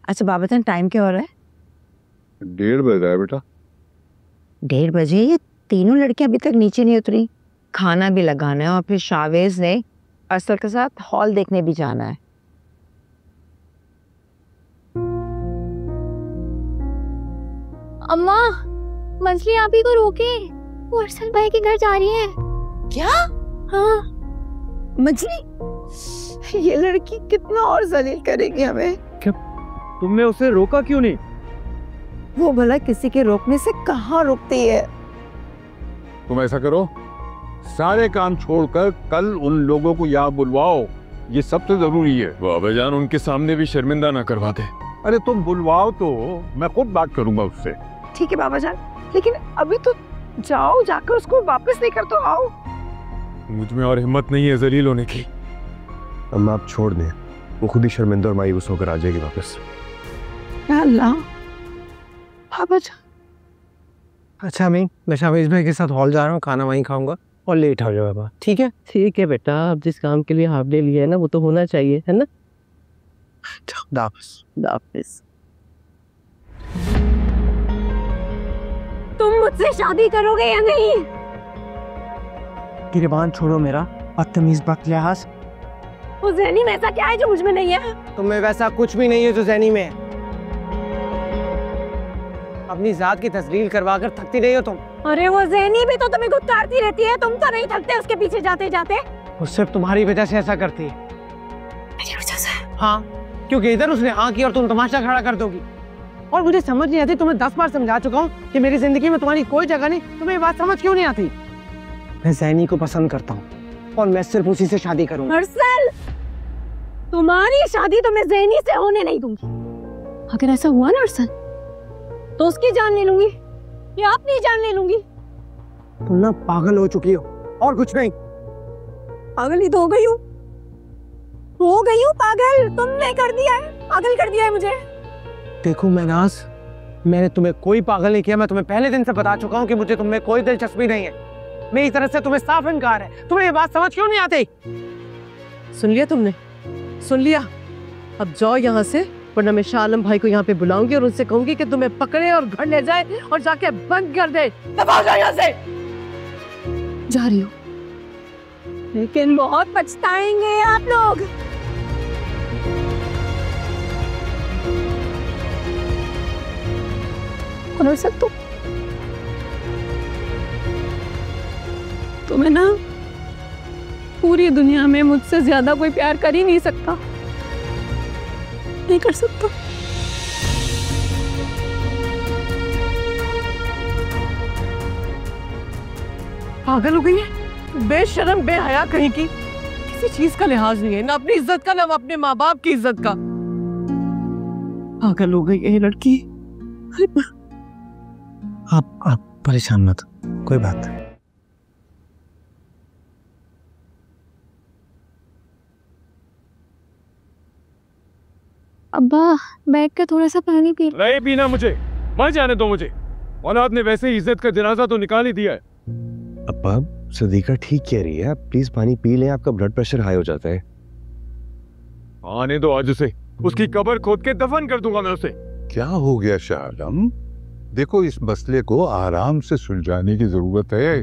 अच्छा बाबा जान, टाइम क्या हो रहा है? 1:30 बज रहा है बेटा। 1:30 बजे? ये तीनों लड़कियां अभी तक नीचे नहीं उतरी। खाना भी लगाना है और फिर शावेज ने अरसल के साथ हॉल देखने भी जाना है। अम्मा, मंजली आप ही को रोके, वो अरसल भाई के घर जा रही है। क्या? हाँ। मंजली, ये लड़की कितना और जलील करेगी हमें। क्या तुमने उसे रोका क्यों नहीं? वो भला किसी के रोकने से कहाँ रुकती है। तुम ऐसा करो, सारे काम छोड़कर कल उन लोगों को यहाँ बुलवाओ, ये सबसे जरूरी है। बाबा जान, उनके सामने भी शर्मिंदा ना करवा दे। अरे तुम बुलवाओ तो मैं खुद बात करूंगा उससे। ठीक है बाबा जान, लेकिन अभी तो जाओ, जाकर उसको वापस लेकर तो आओ। मुझ में और हिम्मत नहीं है जलील होने की। अम्मा आप छोड़ दें, वो खुद ही शर्मिंदा और मायूस होकर आ जाएगी वापस। या अल्लाह। बाबा जान। अच्छा मैं शावेज भाई के साथ हॉल जा रहा हूँ, खाना वहीं खाऊंगा और लेट हो जाओ बाबा। ठीक है? ठीक है बेटा, अब जिस काम के लिए हाफ डे लिया है ना वो तो होना चाहिए, है ना? दाफिज। तुम मुझसे शादी करोगे या नहीं? गिरबान छोड़ो मेरा बदतमीज बदलिहाज। वो ज़हनी में ऐसा क्या है जो मुझ में नहीं है? तुम्हें वैसा कुछ भी नहीं है जो ज़हनी में है। अपनी जात की तस्लील करवा कर थकती नहीं हो तुम? अरे वो ज़हनी भी तो तुम्हें गुत्तारती रहती है, तुम तो नहीं थकते उसके पीछे जाते जाते। वो सिर्फ तुम्हारी वजह से ऐसा करती है। मेरी वजह से? हाँ, क्योंकि इधर उसने हाँ की और तुम तमाशा खड़ा कर दोगी। और मुझे समझ नहीं आती, तुम्हें 10 बार समझा चुका हूँ कि मेरी जिंदगी में तुम्हारी कोई जगह नहीं। तुम्हें ये बात समझ क्यों नहीं आती? मैं ज़हनी को पसंद करता हूँ और मैं सिर्फ उसी से शादी करूँगा। अरसल, तुम्हारी शादी तो मैं ज़हनी से होने नहीं दूंगी। अगर ऐसा हुआ ना अरसल, तो उसकी जान ले लूंगी या अपनी जान ले लूंगी। तुम ना पागल हो चुकी हो और कुछ नहीं। पागल ही तो हो गई हूँ पागल। तुमने कर दिया है, पागल कर दिया है मुझे। देखो महनाज, मैंने तुम्हें कोई पागल नहीं किया। मैं तुम्हें पहले दिन से बता चुका हूँ कि मुझे तुममें कोई दिलचस्पी नहीं है। मेरी तरफ से तुम्हें साफ इनकार है। तुम्हें ये बात समझ क्यों नहीं आती? सुन लिया तुमने? सुन लिया? अब जाओ यहाँ से, वरना मैं शाह आलम भाई को यहाँ पे बुलाऊंगी और उनसे कहूंगी कि तुम्हें पकड़े और घर ले जाए और जाके बंद कर दे। दबाओ जाओ यहाँ से। जा रही हूँ, लेकिन बहुत पछताएंगे आप लोग। तुम्हें ना पूरी दुनिया में मुझसे ज्यादा कोई प्यार कर ही नहीं सकता, नहीं कर सकता। पागल हो गई है, बेशरम बेहया कहीं की। किसी चीज का लिहाज नहीं है, ना अपनी इज्जत का, ना अपने माँ बाप की इज्जत का। पागल हो गई है ये लड़की। आप परेशान मत, कोई बात नहीं। अब्बा, बैठ के थोड़ा सा पानी पी। नहीं पीना मुझे, मर जाने दो मुझे। औलाद ने वैसे ही इज्जत का जनाजा तो निकाल ही दिया है। अब्बा, सदीका ठीक कह रही है, आप प्लीज पानी पी लें, आपका ब्लड प्रेशर हाई हो जाता है। आने दो आज उसे, उसकी कब्र खोद के दफन कर दूंगा मैं उसे। क्या हो गया शाह आलम? देखो, इस मसले को आराम से सुलझाने की जरूरत है।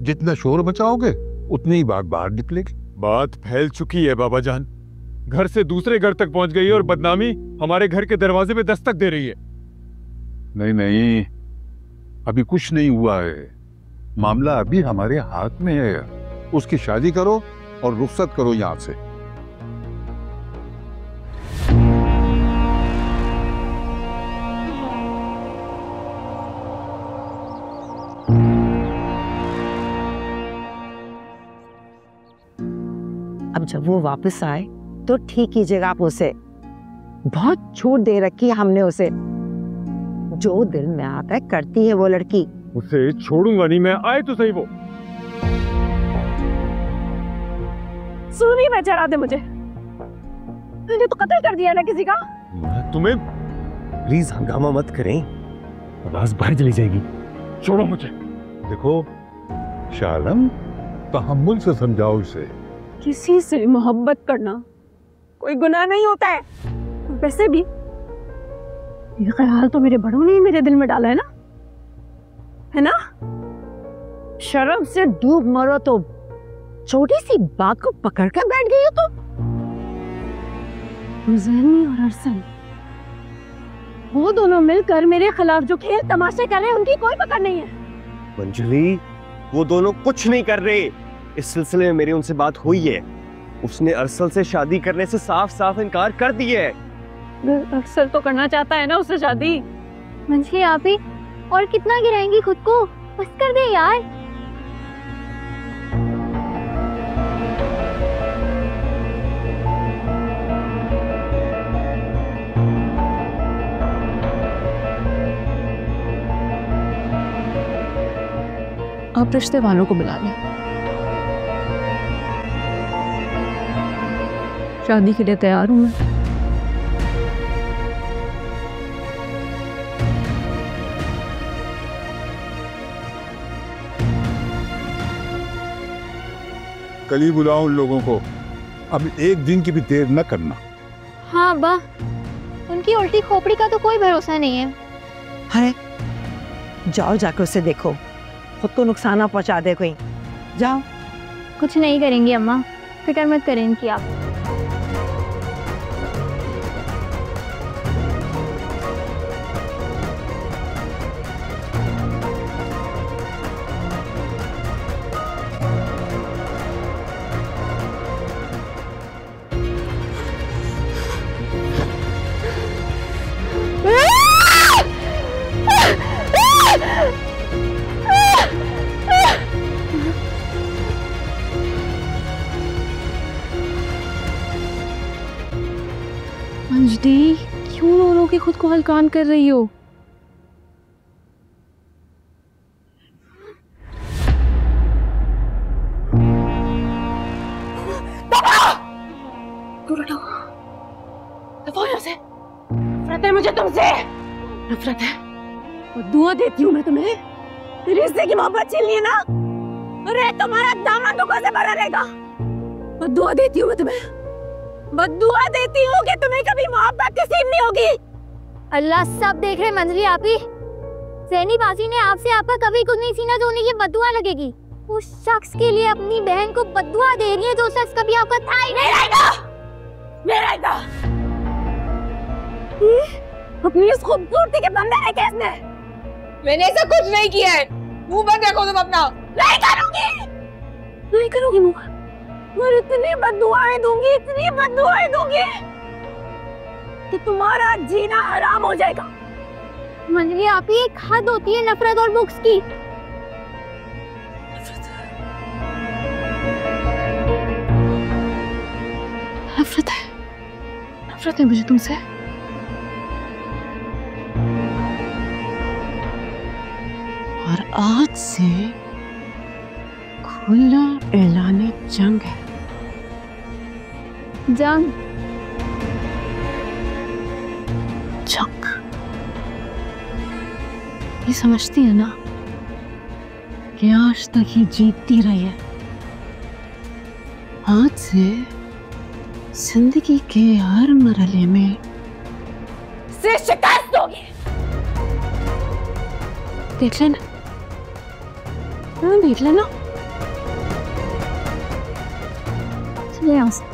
जितना शोर मचाओगे उतनी ही बात बाहर निकलेगी। बात फैल चुकी है बाबा जान, घर से दूसरे घर तक पहुंच गई है और बदनामी हमारे घर के दरवाजे पे दस्तक दे रही है। नहीं नहीं, अभी कुछ नहीं हुआ है, मामला अभी हमारे हाथ में है। उसकी शादी करो और रुखसत करो यहाँ से। अब जब वो वापस आए तो ठीक कीजिएगा आप उसे। बहुत छूट दे रखी है हमने उसे, जो दिल में आता है करती है वो लड़की। उसे छोड़ूंगा नहीं मैं, आए तो सही वो। सूली में चढ़ा दे मुझे, मैंने तो कत्ल कर दिया ना किसी का। तुम्हें प्लीज हंगामा मत करें, आवाज बाहर चली जाएगी। छोड़ो मुझे। देखो शाह आलम, तहम्मुल से समझाओ इसे। किसी से मोहब्बत करना कोई गुनाह नहीं होता है। वैसे भी ये ख्याल तो मेरे बड़ों ने ही मेरे दिल में डाला है ना? शर्म से डूब मरो तो छोटी सी बात को पकड़ कर बैठ गई हो तुम। ज़ैनी और अरसल, वो दोनों मिलकर मेरे खिलाफ जो खेल तमाशे कर रहे हैं उनकी कोई पकड़ नहीं है। मंजली, वो दोनों कुछ नहीं कर रहे। इस सिलसिले में मेरी उनसे बात हुई है। उसने अरसल से शादी करने से साफ साफ इनकार कर दिया है। अरसल तो करना चाहता है ना उससे शादी। मंजली आप ही और कितना गिराएंगी खुद को? बस कर दे यार। आप रिश्ते वालों को बुला लें। शादी के लिए तैयार हूं मैं। कल ही बुलाओ उन लोगों को, अब एक दिन की भी देर न करना। हाँ अब्बा, उनकी उल्टी खोपड़ी का तो कोई भरोसा नहीं है। अरे जाओ जाकर उसे देखो, खुद को नुकसान ना पहुंचा दे कोई। जाओ। कुछ नहीं करेंगी अम्मा, फिक्र मत करें इनकी आप। अंजलि, क्यों रो रो के खुद को हलकान कर रही हो? नफरत है मुझे तुमसे, नफरत है। और दुआ देती हूँ मैं तुम्हें, तेरी रिश्ते की मोहब्बत छीन ली ना, अरे तुम्हारा दामन दुखों से भरा रहेगा। और दुआ देती हूँ मैं तुम्हें, बद्दुआ देती हूँ कि तुम्हें कभी मोहब्बत नसीब नहीं होगी। अल्लाह सब देख रहे मंजली आप ही। ज़ैनी बाजी ने आपसे आपका कभी कुछ नहीं सीना धोने की बद्दुआ लगेगी। उस शख्स के लिए अपनी बहन को बद्दुआ दे रही है जो शख्स कभी आपका था ही नहीं। रहेगा अपनी इस खूबसूरती के बंदे ने किसने? मैंने ऐसा कुछ नहीं किया है। मुंह बंद रखो तुम अपना। नहीं करूंगी मुंह। मैं इतनी बद्दुआएं दूंगी, इतनी बद्दुआएं दूंगी कि तुम्हारा जीना हराम हो जाएगा। मंजली आप ही, एक हद होती है नफरत और बुक्स की। नफरत है मुझे तुमसे। और आज से खुला ऐलाने जंग है। जंग? जंग ये समझती है ना कि आज तक ही जीतती रही है। आज से जिंदगी के हर मरहले में से शिकस्त होगी। देख लेना, देख लेना। चले यहाँ से।